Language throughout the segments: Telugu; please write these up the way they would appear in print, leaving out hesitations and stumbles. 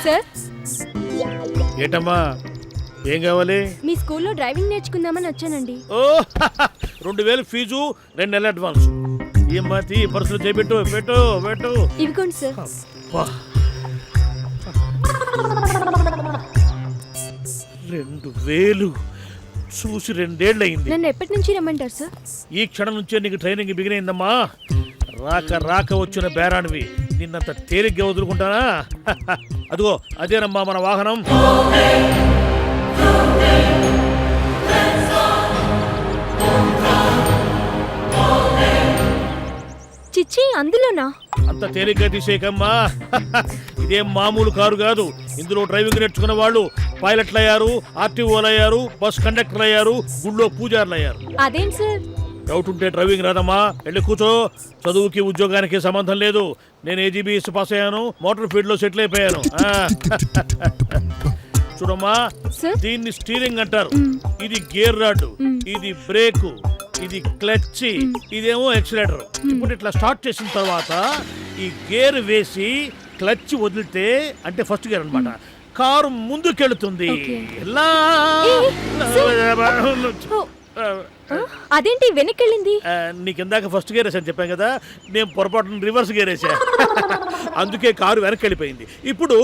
సార్, ఏటమ్మా ఏం కావాలి? మీ స్కూల్లో డ్రైవింగ్ నేర్చుకుందామని వచ్చానండి. ఓ 2000 ఫీజు 2 నెలల అడ్వాన్స్. ఏమ్మా తీ పర్సులు చేపెట్టు పెట్టు పెట్టు. ఇవిగోండి సార్. అబ్బా 2000 చూసి 2 ఏళ్ళు అయింది. నన్ను ఎప్పటి నుంచి రమ్మంటారు సార్? ఈ క్షణం నుంచే నీకు ట్రైనింగ్ బిగినైందమ్మా. రాక వచ్చిన బేరానివి నిన్నంత తేలిగ్గా వదులుకుంటానా? అదిగో అదేనమ్మా మన వాహనం. చిచ్చి, అందులోనా? అంత తేలిగ్గా తీసేయకమ్మా. ఇదేం మామూలు కారు కాదు. ఇందులో డ్రైవింగ్ నేర్చుకున్న వాళ్ళు పైలట్లు అయ్యారు, ఆర్టీఓలు అయ్యారు, బస్ కండక్టర్లు అయ్యారు, గుళ్ళో పూజారులు అయ్యారు. అదేం సార్? డౌట్ ఉంటే డ్రైవింగ్ రాదమ్మా, వెళ్ళి కూర్చో. చదువుకి ఉద్యోగానికి సంబంధం లేదు. నేను ఏజీబీఎస్ పాస్ అయ్యాను, మోటార్ ఫీల్డ్ లో సెటిల్ అయిపోయాను. చూడమ్మా, దీన్ని స్టీరింగ్ అంటారు, ఇది గేర్ రాడ్, ఇది బ్రేకు, ఇది క్లచ్, ఇదేమో ఎక్సిలేటర్. ఇప్పుడు ఇట్లా స్టార్ట్ చేసిన తర్వాత ఈ గేర్ వేసి క్లచ్ వదిలితే అంటే ఫస్ట్ గేర్ అన్నమాట, కారు ముందుకెళ్తుంది. అదేంటి వెనక్కెళ్ళింది? నీకు ఇందాక ఫస్ట్ గేర్ వేసాను చెప్పాను కదా, నేను పొరపాటున రివర్స్ గేర్ వేసా. అందుకే కారు వెనక్కి వెళ్ళిపోయింది. ఇప్పుడు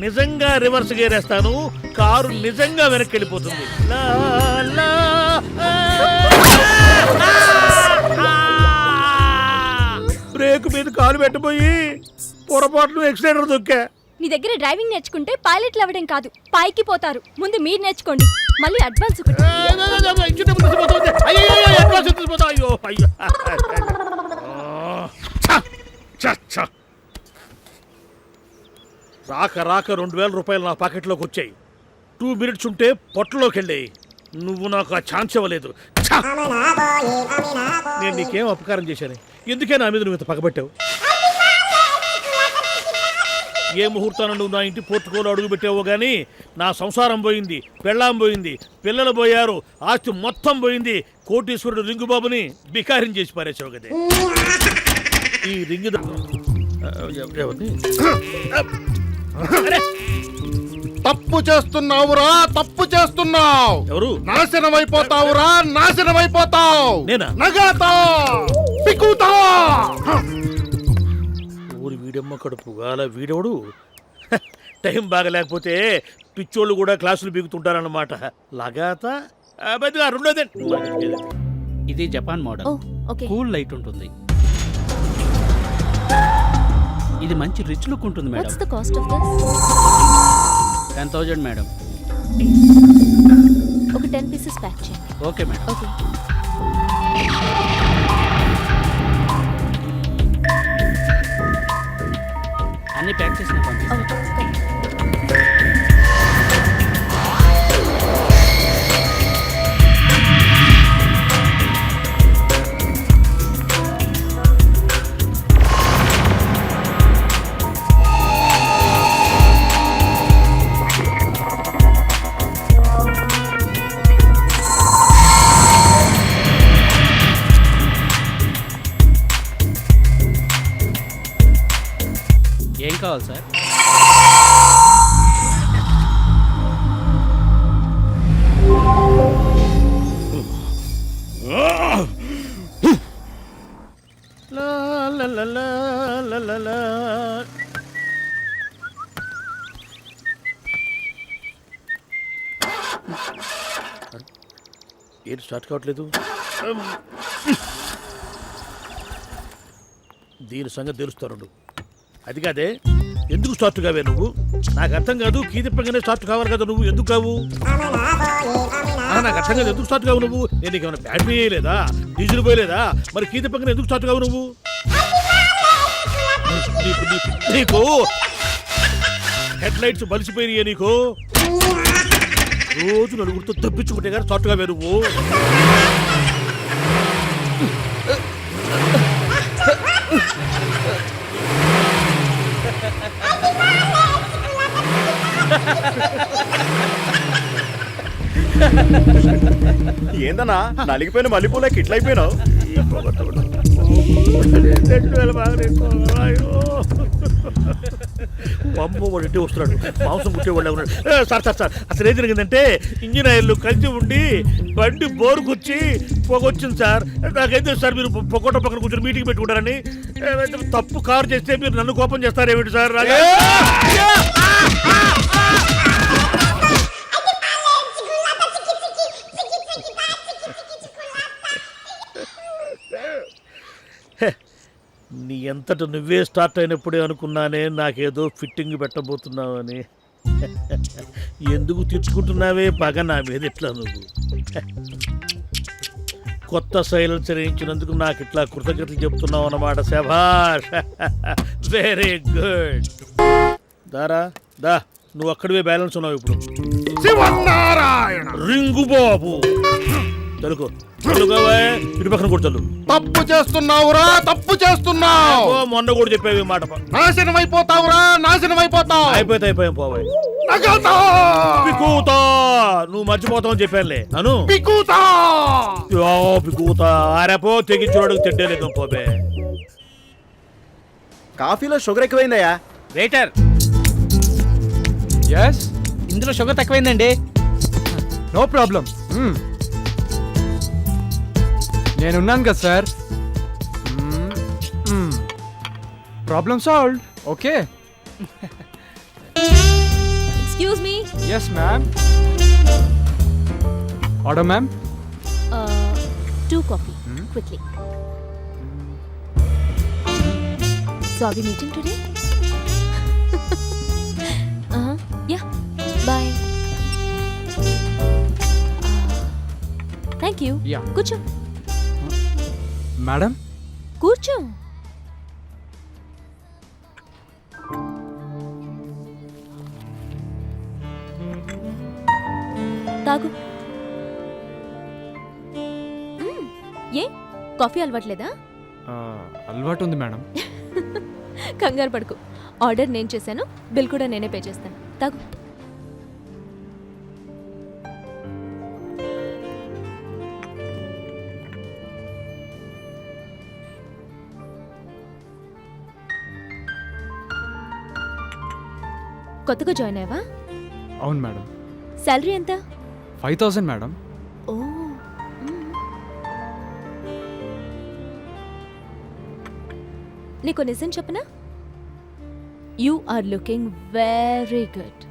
నిజంగా రివర్స్ గేర్ వేస్తాను, కారు నిజంగా వెనక్కి వెళ్ళిపోతుంది. బ్రేక్ మీద కాలు పెట్టబోయి పొరపాటును ఎక్సిలేటర్ దొక్కా. మీ దగ్గర డ్రైవింగ్ నేర్చుకుంటే పైలట్లు అవ్వడం కాదు, పైకి పోతారు. ముందు మీరు నేర్చుకోండి, మళ్ళీ అడ్వాన్స్ ఒకటి. రాక 2000 రూపాయలు నా పాకెట్లోకి వచ్చాయి. 2 మినిట్స్ ఉంటే పొట్టలోకి వెళ్ళాయి. నువ్వు నాకు ఆ ఛాన్స్ ఇవ్వలేదు. నేను నీకేం అపకారం చేశాను? ఎందుకే నా మీద నువ్వు ఇంత పగబట్టావు? ఏ ముహూర్తాన్ని నువ్వు నా ఇంటి పోర్టుకోలో అడుగు పెట్టావో కానీ నా సంసారం పోయింది, పెళ్ళాం పోయింది, పిల్లలు పోయారు, ఆస్తి మొత్తం పోయింది. కోటీశ్వరుడు రింగుబాబుని బికారం చేసి పారేసావు కదే. ఈ రింగు తప్పు చేస్తున్నావురా, తప్పు చేస్తున్నావు. ఎవరు? నాశనం అయిపోతావురా, నాశనం అయిపోతావు. నేనా? నగాతా పిక్కుతా. ఊరి వీడమ్మ కడుపు గాల వీడోడు. టైం బాగలేకపోతే పిచ్చోళ్ళు కూడా క్లాసులు బిగుతుంటారన్నమాట. లగాత రెండోదే. ఇది జపాన్ మోడల్, కూల్ లైట్ ఉంటుంది. ఇది మంచి రిచ్ లుక్ ఉంటుంది madam. What's the cost of this? 10,000 madam. ఒక 10 pieces ప్యాక్ చేయండి. Okay madam. ఓకే. అన్ని ప్యాక్ చేసిన పంపిస్తాను. ఏం కావాలి సార్? ఏంటి స్టార్ట్ కావట్లేదు? దీని సంగతి తెలుస్తారు. అది కాదే, ఎందుకు స్టార్ట్ కావే నువ్వు? నాకు అర్థం కాదు. కీ తిప్పగానే స్టార్ట్ కావాలి కదా, నువ్వు ఎందుకు కావు? నాకు అర్థం కాదు, ఎందుకు స్టార్ట్ కావు నువ్వు? నేను నీకు ఏమైనా బ్యాటరీ వేయలేదా, డీజిల్ పోయలేదా? మరి కీ తిప్పగానే ఎందుకు స్టార్ట్ కావు నువ్వు? నీకు హెడ్ లైట్స్ బలిసిపోయినాయే నీకు. రోజు నలుగురితో తప్పించుకుంటే కానీ స్టార్ట్ కావే నువ్వు. ఏందన్నా నలిగిపోయిన మల్లెపూలకి ఇట్లయిపోయినావు? 2,000 బాగా నేర్చుకోవాలి. అయ్యో పంపు వాడు ఇంటి వస్తున్నాడు, మాంసం కుట్టేవాళ్ళు ఉన్నాడు. సార్ సార్ సార్ అసలు ఏం జరిగిందంటే ఇంజిన్ ఆయిల్ కలిసి ఉండి బండి బోరుకొచ్చి పొగొచ్చింది సార్. నాకైతే సార్ మీరు పొగొట్ట పక్కన కూర్చొని మీటింగ్ పెట్టుకుంటారని, తప్పు కారు చేస్తే మీరు నన్ను కోపం చేస్తారేమిటి సార్? నీ ఎంతట నువ్వే స్టార్ట్ అయినప్పుడే అనుకున్నానే నాకేదో ఫిట్టింగ్ పెట్టబోతున్నావని. ఎందుకు తెచ్చుకుంటున్నావే పగ నా మీద ఇట్లా నువ్వు? కొత్త శైలం చేయించినందుకు నాకు ఇట్లా కృతజ్ఞతలు చెప్తున్నావు అన్నమాట. శభాష్, వెరీ గుడ్. దారా దా, నువ్వు అక్కడివే బ్యాలెన్స్ ఉన్నావు ఇప్పుడు. శివనారాయణ, రింగు బాబు తెలుగు ఇటు పక్కన కూడా చల్లు. తప్పు చేస్తున్నావురా, తప్పు చేస్తున్నావు. మొన్న కూడా చెప్పేవి మాట. నాశనం అయిపోతావురా, నాశనం అయిపోతావు. అయిపోయాం పోవాయి. పికూతా, నువ్వు మర్చిపోతావని చెప్పానులే. అను పికూతా పికూతా ఆరేపో తెగించోడుకు తిట్టేలేదు పోబే. కాఫీలో షుగర్ ఎక్కువైందయ్యా. వెయిటర్, ఎస్, ఇందులో షుగర్ తక్కువైందండి. No problem. నేనున్నాను కదా sir. Problem solved. Okay. Excuse me. Yes ma'am. Order ma'am. 2 coffee quickly. So are we meeting today? Yeah, bye. Thank you. Yeah. కూర్చో. మేడం, కూర్చో. తాగు. ఏ కాఫీ అలవాట్లేదా? అలవాటు ఉంది మేడం. కంగారు పడుకు. ఆర్డర్ నేను చేశాను, బిల్ కూడా నేనే పే చేస్తాను. తాగు. కొత్తగా జాయిన్ అయ్యావా? అవును మేడం. శాలరీ ఎంత? 5,000 మేడం. ఓ, నీకు నిజం చెప్పనా? You are looking very good.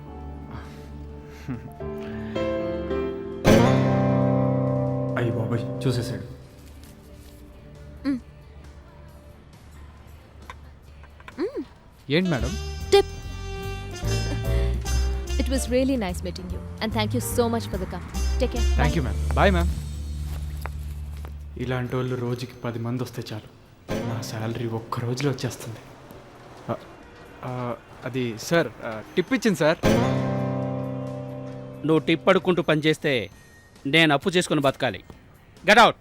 అయ్యి బాబాయ్, చూసేసాడు. ఏంటి madam? Tip. It was really nice meeting you and thank you so much for the company. Take care. Thank you ma'am. Bye ma'am. ఇలాంటి వాళ్ళు రోజుకి 10 మంది వస్తే చాలు, నా శాలరీ ఒక్క రోజులో వచ్చేస్తుంది. అది సార్, టిప్ ఇచ్చింది సార్. నువ్వు టిప్ అడుక్కుంటూ పనిచేస్తే నేను అప్పు చేసుకుని బతకాలి. Get out.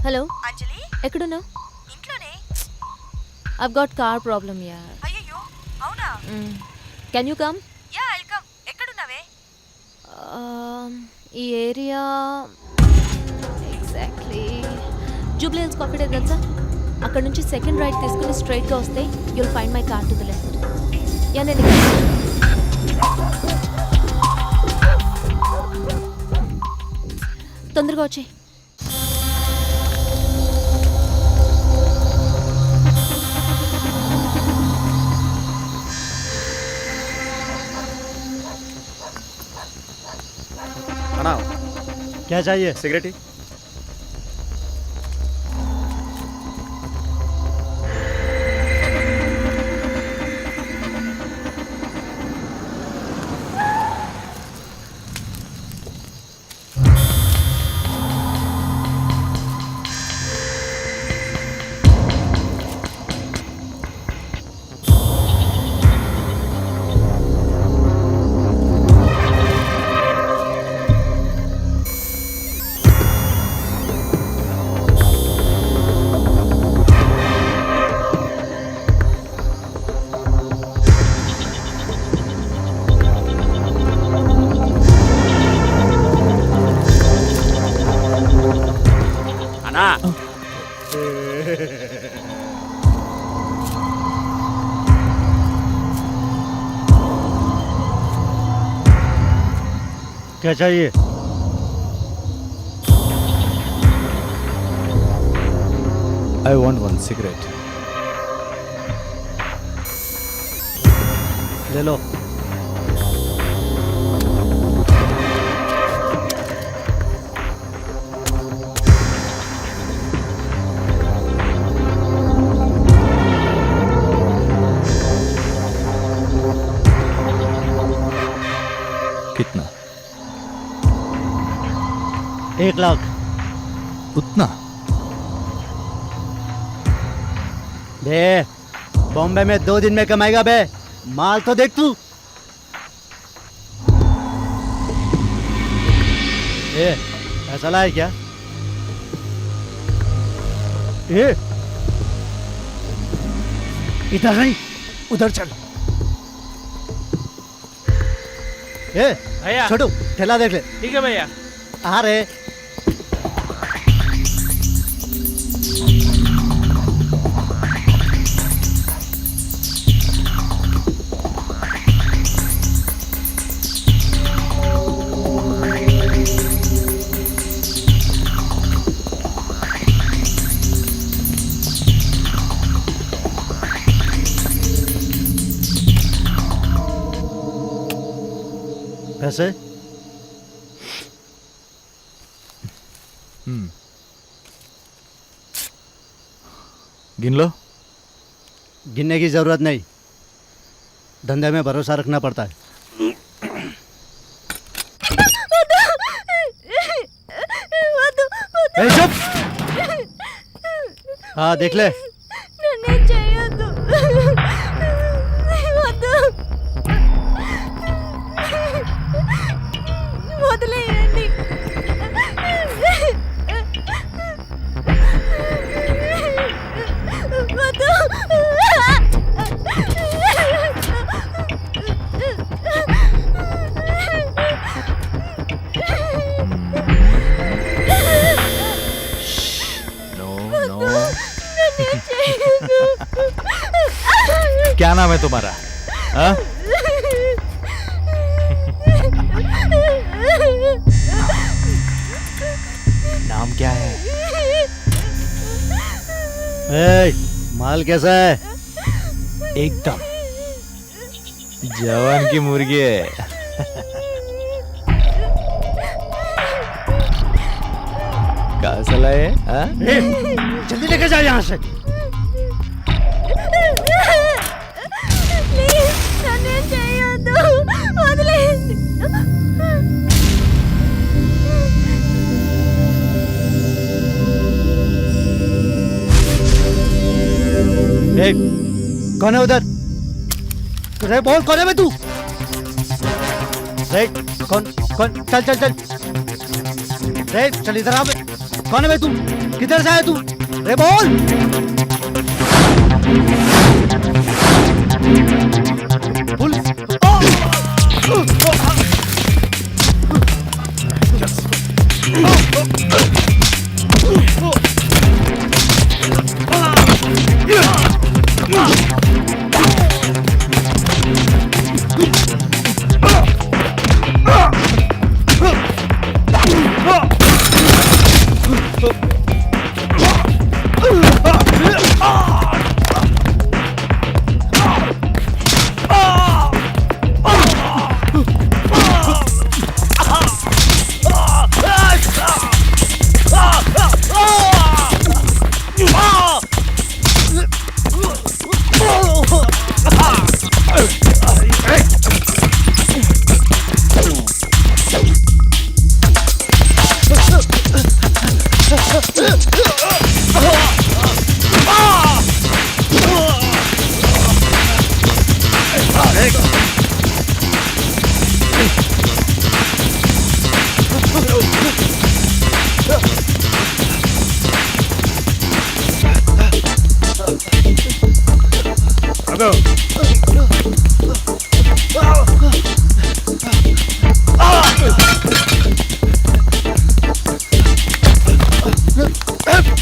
హలో అంజలి, ఎక్కడున్నావు? ఇంట్లోనే. I've got car problem yaar. అయ్యో, అవునా? Can you come? Yeah, welcome. ఎక్కడున్నావే? ఈ area exactly Jubilee Hills Coffee Day తెలుసా? అక్కడ నుంచి సెకండ్ రైట్ తీసుకుని స్ట్రైట్గా వస్తే you'll find my car to the left. Yeah, నేను తొందరగా వచ్చే. అన్నా, क्या चाहिए? సిగరెట్. क्या चाहिए? I want one cigarette. ले लो. कितना? 1 लाख. उतना? बे बॉम्बे में 2 दिन में कमाएगा बे. माल तो देख तू. ए ऐसा लाया क्या? ए इधर नहीं, उधर चल. ए भैया छोटू ठेला देख ले. ठीक है भैया. आ रे. पैसे? गिन लो. गिनने की जरूरत नहीं. धंधे में भरोसा रखना पड़ता है. ए, चुप. हाँ देख ले. నన్నేం చేయొద్దు. వద్దు. వదిలేయండి. వద్దు. No no. क्या नाम है तुम्हारा? हाँ? नाम क्या है? ए, माल कैसा है? एकदम जवान की मुर्गी है. कहाँ से लाए? हाँ? ए, जल्दी लेके जा यहाँ से. ప్లీజ్ నన్నేం చేయొద్దు. వదిలేయండి. ए, कौन है उधर? रे बोल कौन है बे तू? रे कौन कौन? चल चल चल. रे चल इधर आ बे. कौन है बे तू? किधर से आया तू? रे बोल. बोल. Hey!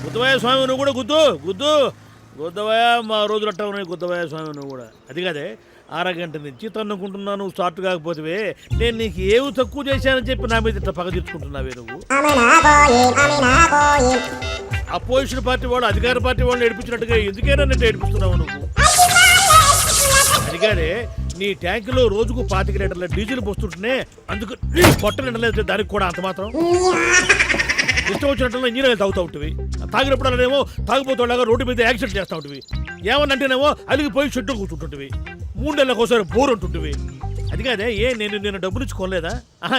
గుద్దవయ్య స్వామి నువ్వు కూడా గుద్దవయ్య మా రోజులు అట్టా ఉన్నాయి గుద్దవయ్య స్వామి నువ్వు కూడా అది కాదే అరగంట నుంచి తన్నుకుంటున్నాను స్టార్ట్ కాకపోతే నేను నీకు ఏమి తక్కువ చేశానని చెప్పి నా మీద ఇట్లా పగ తీర్చుకుంటున్నావే నువ్వు అపోజిషన్ పార్టీ వాళ్ళు అధికార పార్టీ వాళ్ళు ఏడిపించినట్టుగా ఎందుకైనా నేను ఏడిపిస్తున్నావు నువ్వు అదిగానే నీ ట్యాంకులో రోజుకు 25 లీటర్ల డీజిల్ పోస్తుంటేనే అందుకు నీ పొట్ట నిండలేదు దానికి కూడా అంత మాత్రం ఇష్టం వచ్చినట్టు ఇంజనీర్ తాగుతూ ఉంటుంది తాగినప్పుడేమో తాగిపోతుండగా రోడ్డు మీద యాక్సిడెంట్ చేస్తూ ఉంటుంది ఏమన్నంటేనేమో అలిగిపోయి చెట్టు కూర్చుంటుంటివి 3 నెలలకోసారి బోర్ ఉంటుంటివి అది కాదే నేను డబ్బులు ఇచ్చుకోలేదా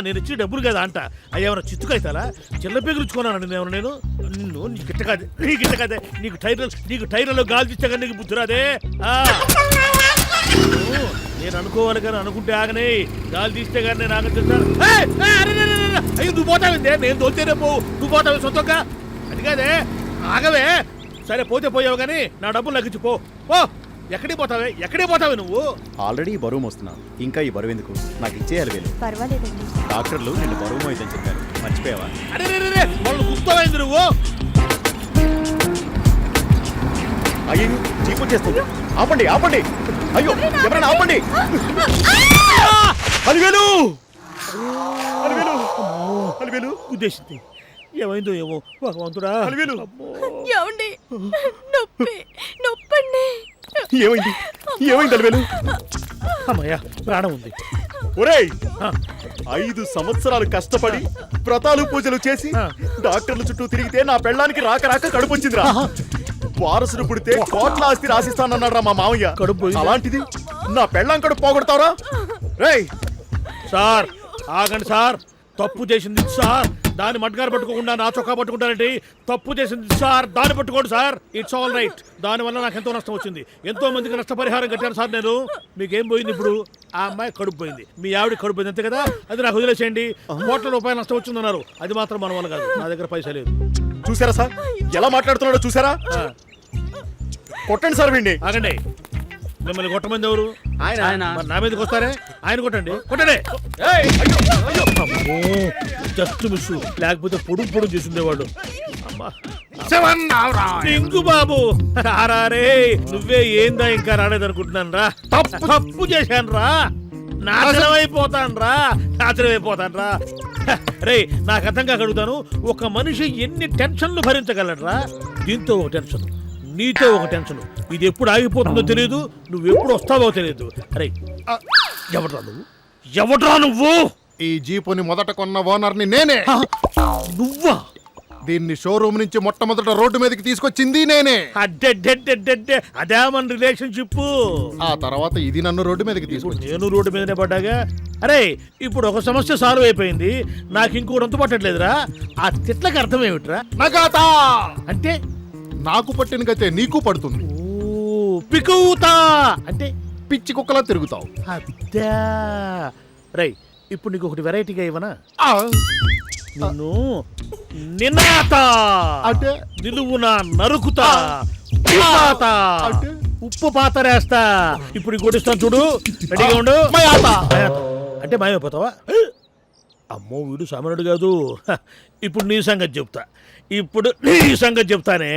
నేను ఇచ్చిన డబ్బులు కదా అంట అయ్యేమన్నా చిత్తుకైతాలా చిల్ల పేగులుచ్చుకున్నాను నేను నిన్ను నీకు ఇట్ట కాదే నీకు టైర్లలో గాలి తీస్తే కానీ నీకు బుద్ధి రాదే నేను అనుకోవాలి కానీ అనుకుంటే ఆగనే గాలి తీస్తే కానీ నేను ఆగని చెప్తాను అయ్యో నువ్వు పోతావిందే నేను తోలితేనే పోవు నువ్వు పోతావి సొంతంగా అది కాదే ఆగవే సరే పోతే పోయావు కానీ నా డబ్బులు లగ్గించి పో ఎక్కడికి పోతావే నువ్వు ఆల్రెడీ ఈ బరువు మోస్తున్నావు ఇంకా ఈ బరువు ఎందుకు నాకు ఇచ్చేయాలి వీళ్ళు పర్వాలేదండి. డాక్టర్లు నిన్ను బరువు మోయిదని చెప్పారు మర్చిపోయావా అరే వాళ్ళు గుర్తమైంది నువ్వు అయ్యో చీపు చేస్తుంది ఆపండి అయ్యో ఎవరైనా ఆపండి 10,000 ఉద్దేశింది ఏమైందో ఏమో భగవంతుడా ఏమండి నొప్పండి ఏమైంది 10,000 అమ్మయ్యా ప్రాణం ఉంది ఒరేయ్ 5 సంవత్సరాలు కష్టపడి వ్రతాలు పూజలు చేసి డాక్టర్ల చుట్టూ తిరిగితే నా పెళ్ళానికి రాక కడుపు వచ్చిందిరా వారసుడు పుడితే కోట్ల ఆస్తి రాసిస్తానన్నాడు రా మా మామయ్య కడుపు అలాంటిది నా పెళ్ళాం కడుపు పోగొడతావరా రేయ్ సార్ ఆగండి సార్ తప్పు చేసింది సార్ దాన్ని మడ్గారు పట్టుకోకుండా నా చొక్కా పట్టుకుంటానండి తప్పు చేసింది సార్ దాన్ని పట్టుకోండి సార్ ఇట్స్ ఆల్ రైట్ దానివల్ల నాకు ఎంతో నష్టం వచ్చింది ఎంతో మందికి నష్టపరిహారం కట్టాను సార్ నేను మీకేం పోయింది ఇప్పుడు ఆ అమ్మాయి కడుపు పోయింది మీ ఆవిడ కడుపు పోయింది అంతే కదా అది నాకు వదిలేసేయండి కోట్ల రూపాయలు నష్టం వచ్చిందన్నారు అది మాత్రం మన వల్ల కాదు నా దగ్గర పైసా లేదు చూసారా సార్ ఎలా మాట్లాడుతున్నాడో చూసారా కొట్టండి సార్ వీడిని ఆగండి మిమ్మల్ని కొట్టమంది ఎవరు ఆయన మరి నా మీదకి వస్తారే ఆయన కొట్టండి జస్ట్ మిస్ లేకపోతే పొడుగు చేసిండేవాడు అమ్మా టింకు బాబు రారే నువ్వే ఏందా ఇంకా రాలేదనుకుంటున్నాను రా తప్పు చేశాను రా నాశనం అయిపోతాను రా రే నాకు అర్థం కాక అడుగుతాను ఒక మనిషి ఎన్ని టెన్షన్లు భరించగలరా దీంతో ఒక టెన్షన్ నీతో ఒక టెన్షన్ ఇది ఎప్పుడు ఆగిపోతుందో తెలియదు నువ్వు ఎప్పుడు వస్తావో తెలియదు అరే ఎవడ్రా నువ్వు ఈ జీపుని మొదట కొన్న ఓనర్ని నేనే నువ్వా దీన్ని షోరూమ్ నుంచి మొట్టమొదట రోడ్డు మీదకి తీసుకొచ్చింది నేనే అదే మన రిలేషన్షిప్ ఆ తర్వాత ఇది నన్ను రోడ్డు మీదకి తీసుకొచ్చింది నేను రోడ్డు మీదనే పడ్డాగా అరే ఇప్పుడు ఒక సమస్య సాల్వ్ అయిపోయింది నాకు ఇంకోటి అంతు పట్టట్లేదురా ఆ తిట్లకి అర్థం ఏమిట్రా నగాతా అంటే నాకు పట్టిన గతే నీకు పడుతుంది పికూతా అంటే పిచ్చి కుక్కలా తిరుగుతావు అద్దా రై ఇప్పుడు నీకు ఒకటి వెరైటీగా ఇవ్వనా నిన్ను నిన్నాత అంటే నిలువున నరుకుతా ఉప్పాత అంటే ఉప్పు పాతరేస్తా ఇప్పుడు కొట్టిస్తాను చూడు రెడీగా ఉండు అంటే మాయమైపోతావా అమ్మో వీడు సామాన్యుడు కాదు ఇప్పుడు నీ సంగతి చెప్తానే